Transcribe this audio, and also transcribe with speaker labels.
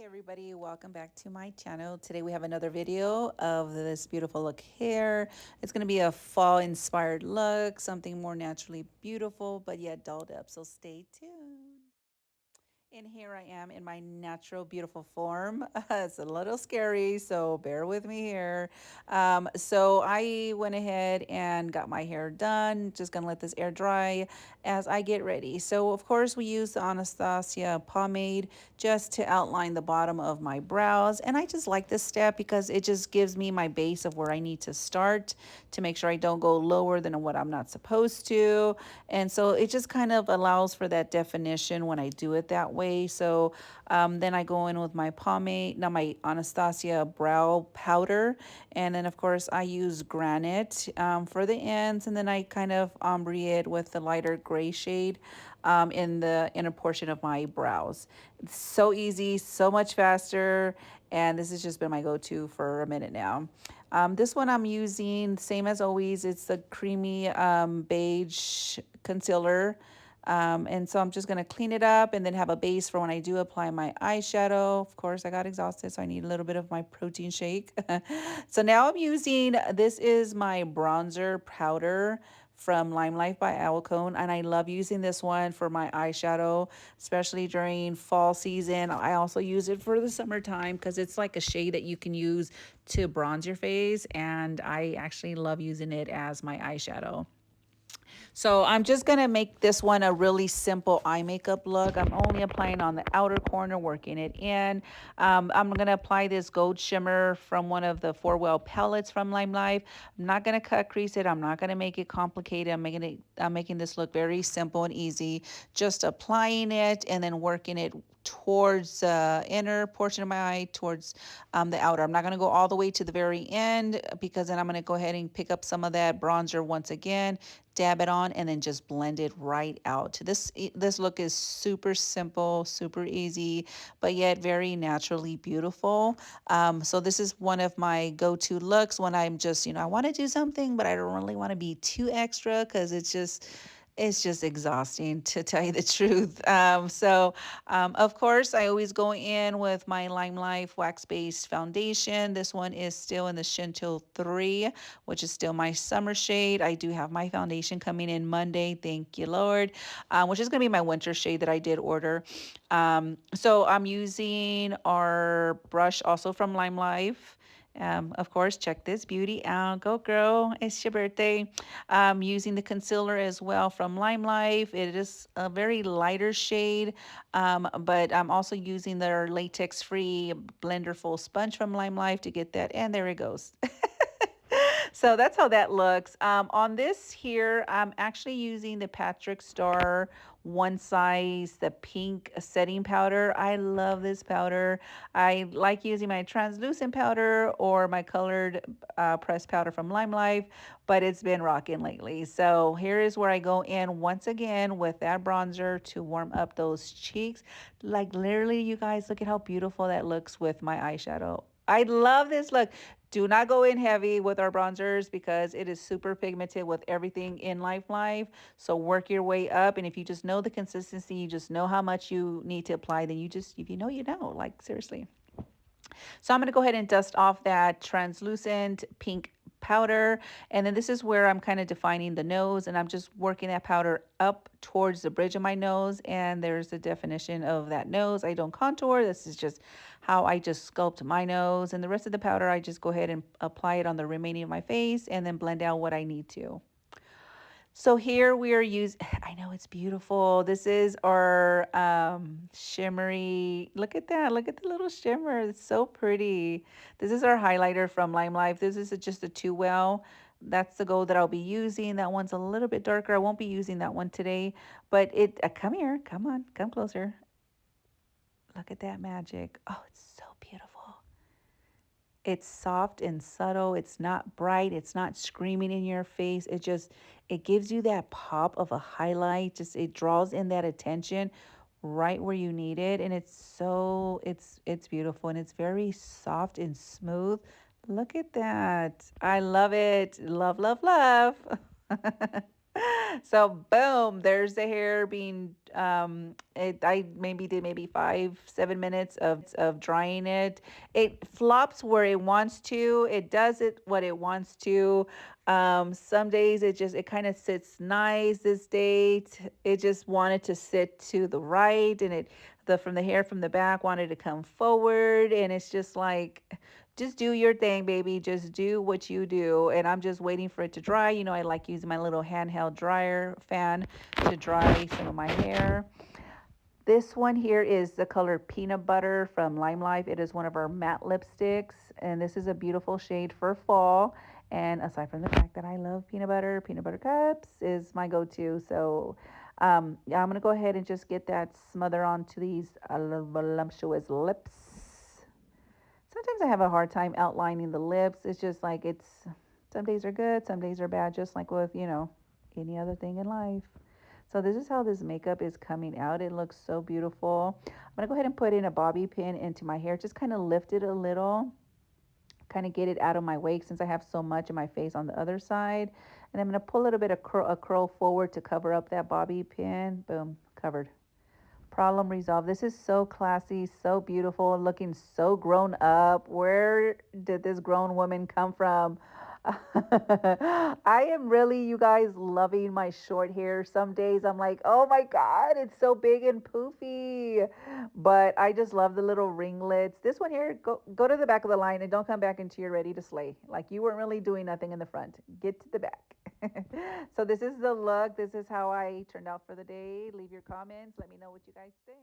Speaker 1: Hey everybody, welcome back to my channel. Today we have another video of this beautiful look here. It's going to be a fall inspired look, something more naturally beautiful but yet dolled up, so stay tuned. And here I am in my natural, beautiful form. It's a little scary, so bear with me here. So I went ahead and got my hair done. Just gonna let this air dry as I get ready. So of course we use the Anastasia pomade just to outline the bottom of my brows. And I just like this step because it just gives me my base of where I need to start to make sure I don't go lower than what I'm not supposed to. And so it just kind of allows for that definition when I do it that way. So then I go in with my pomade, now my Anastasia brow powder. And then, of course, I use granite for the ends. And then I kind of ombre it with the lighter gray shade in the inner portion of my brows. It's so easy, so much faster. And this has just been my go-to for a minute now. This one I'm using, same as always, it's the creamy beige concealer. And so I'm just going to clean it up and then have a base for when I do apply my eyeshadow. Of course, I got exhausted, so I need a little bit of my protein shake. So now I'm using, this is my bronzer powder from Lime Life by Alcone, and I love using this one for my eyeshadow, especially during fall season. I also use it for the summertime because it's like a shade that you can use to bronze your face, and I actually love using it as my eyeshadow. So I'm just going to make this one a really simple eye makeup look. I'm only applying on the outer corner, working it in. I'm going to apply this gold shimmer from one of the 4-Well palettes from Lime Life. I'm not going to cut crease it. I'm not going to make it complicated. I'm making this look very simple and easy. Just applying it and then working it towards the inner portion of my eye, towards the outer. I'm not going to go all the way to the very end because then I'm going to go ahead and pick up some of that bronzer once again, dab it on, and then just blend it right out. This look is super simple, super easy, but yet very naturally beautiful. So this is one of my go-to looks when I'm just, I want to do something, but I don't really want to be too extra because it's just exhausting to tell you the truth. Of course, I always go in with my Lime Life wax-based foundation. This one is still in the Chantil 3, which is still my summer shade. I do have my foundation coming in Monday, thank you, Lord, which is going to be my winter shade that I did order. So I'm using our brush also from Lime Life. Of course, check this beauty out. Go, girl. It's your birthday. Using the concealer as well from Lime Life. It is a very lighter shade, but I'm also using their latex-free blender full sponge from Lime Life to get that. And there it goes. So that's how that looks. On this here, I'm actually using the Patrick Star One Size, the pink setting powder. I love this powder. I like using my translucent powder or my colored pressed powder from Lime Life, but it's been rocking lately. So here is where I go in once again with that bronzer to warm up those cheeks. Like literally, you guys, look at how beautiful that looks with my eyeshadow. I love this look. Do not go in heavy with our bronzers because it is super pigmented with everything in Life. So work your way up. And if you just know the consistency, you just know how much you need to apply, then if you know, you know. Like, seriously. So I'm going to go ahead and dust off that translucent pink powder. And then this is where I'm kind of defining the nose, and I'm just working that powder up towards the bridge of my nose. And there's the definition of that nose. I don't contour. This is just how I just sculpt my nose. And the rest of the powder, I just go ahead and apply it on the remaining of my face and then blend out what I need to. So here we are using, I know it's beautiful. This is our shimmery, look at that. Look at the little shimmer. It's so pretty. This is our highlighter from Lime Life. This is just a 2-Well. That's the gold that I'll be using. That one's a little bit darker. I won't be using that one today, but come here, come on, come closer. Look at that magic. Oh, it's so beautiful. It's soft and subtle. It's not bright. It's not screaming in your face. It gives you that pop of a highlight. Just it draws in that attention right where you need it. And it's beautiful, and it's very soft and smooth. Look at that. I love it. Love, love, love. So boom, there's the hair being I maybe did maybe 5 7 minutes of drying it. It flops where it wants to, it does it what it wants to. Some days it kind of sits nice. This date it just wanted to sit to the right, and it the from the hair from the back wanted to come forward, and it's just like, just do your thing, baby. Just do what you do. And I'm just waiting for it to dry. You know, I like using my little handheld dryer fan to dry some of my hair. This one here is the color Peanut Butter from Lime Life. It is one of our matte lipsticks, and this is a beautiful shade for fall. And aside from the fact that I love peanut butter cups is my go-to. So, yeah, I'm gonna go ahead and just get that smother onto these voluptuous lips. Sometimes I have a hard time outlining the lips. It's just like some days are good, some days are bad, just like with, any other thing in life. So this is how this makeup is coming out. It looks so beautiful. I'm gonna go ahead and put in a bobby pin into my hair, just kind of lift it a little, kind of get it out of my wake since I have so much in my face on the other side. And I'm gonna pull a little bit of a curl forward to cover up that bobby pin. Boom, covered. Problem resolved. This is so classy, so beautiful, looking so grown up. Where did this grown woman come from? I am really, you guys, loving my short hair. Some days I'm like, oh my God, it's so big and poofy. But I just love the little ringlets. This one here, go to the back of the line and don't come back until you're ready to slay. Like you weren't really doing nothing in the front. Get to the back. So this is the look. This is how I turned out for the day. Leave your comments. Let me know what you guys think.